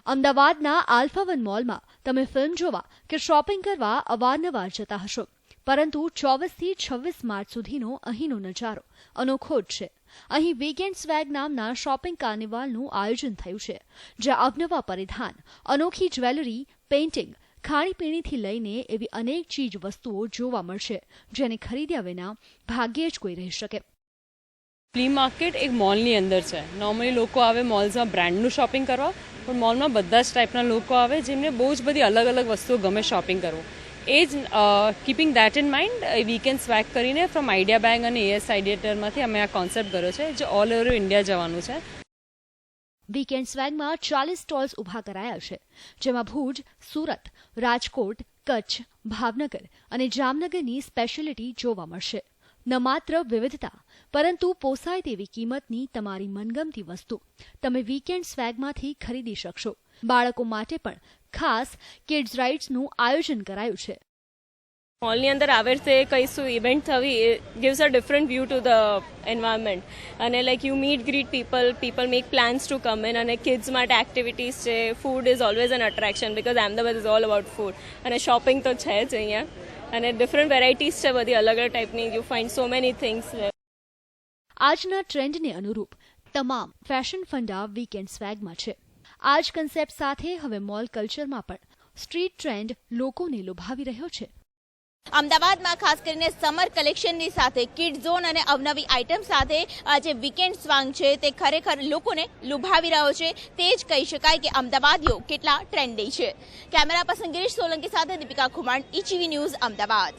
અમદાવાદના આલ્ફા1 મોલમાં તમે ફિલ્મ જોવા કે શોપિંગ કરવા અવારનવાર જતા હશો, પરંતુ 24 થી 26 માર્ચ સુધીનો અહીંનો નજારો અનોખો જ છે. અહીં વીકેન્ડ સ્વેગ નામના શોપિંગ કાર્નિવાલનું આયોજન થયું છે, જ્યાં અવનવા પરિધાન, અનોખી જ્વેલરી, પેઇન્ટિંગ, ખાણીપીણીથી લઈને એવી અનેક ચીજ વસ્તુઓ જોવા મળશે જેને ખરીદ્યા વિના ભાગ્યે જ કોઈ રહી શકે. ફ્લી માર્કેટ એક મોલની અંદર છે. નોર્મલી લોકો આવે મોલ્સમાં બ્રાન્ડનું શોપિંગ કરવા, પણ મોલમાં બધા જ ટાઈપના લોકો આવે જેમને બહુ જ બધી અલગ અલગ વસ્તુઓ ગમે શોપિંગ કરવું. એ જ keeping that in mind weekend સ્વેગ કરીને ફ્રોમ આઈડિયા બેંક અને એએસ આઈડિયાટરમાંથી અમે આ કોન્સેપ્ટ કર્યો છે, જે ઓલ ઓવર ઇન્ડિયા જવાનું છે. વીકેન્ડ સ્વેગમાં 40 સ્ટોલ્સ ઊભા કરાયા છે, જેમાં ભુજ, સુરત, રાજકોટ, કચ્છ, ભાવનગર અને જામનગરની સ્પેશિયાલિટી જોવા મળશે. ન માત્ર વિવિધતા, પરંતુ પોસાય તેવી કિંમતની તમારી મનગમતી વસ્તુ તમે વીકેન્ડ સ્વેગમાંથી ખરીદી શકશો. બાળકો માટે પણ ખાસ કિડ્સ રાઇડ્સનું આયોજન કરાયું છે. મોલની અંદર આવી રીતે કઈશું ઇવેન્ટ થવી gives a different view to the environment અને like you meet greet people make plans to come in અને કિડ્સ માટે એક્ટિવિટીઝ છે. Food is always an attraction because Ahmedabad is all about food અને શોપિંગ તો છે જ અહીંયા અને ડિફરન્ટ વેરાયટીઝ છે બધી અલગ અલગ ટાઈપની. You find so many things. આજના ટ્રેન્ડને અનુરૂપ તમામ ફેશન ફંડા વીકેન્ડ સ્વેગમાં છે. આ જ કન્સેપ્ટ સાથે હવે મોલ કલ્ચરમાં પણ સ્ટ્રીટ ટ્રેન્ડ લોકોને લુભાવી રહ્યો છે. અમદાવાદમાં ખાસ કરીને સમર કલેક્શનની સાથે કિડ ઝોન અને અવનવી આઇટમ સાથે આ જે વીકેન્ડ સ્વાંગ છે તે ખરેખર લોકોને લુભાવી રહ્યો છે. તે જ કહી શકાય કે અમદાવાદીઓ કેટલા ટ્રેન્ડી છે. કેમેરા પર્સન ગિરીશ સોલંકી સાથે દીપિકા ખુમાણ, ETV ન્યૂઝ, અમદાવાદ.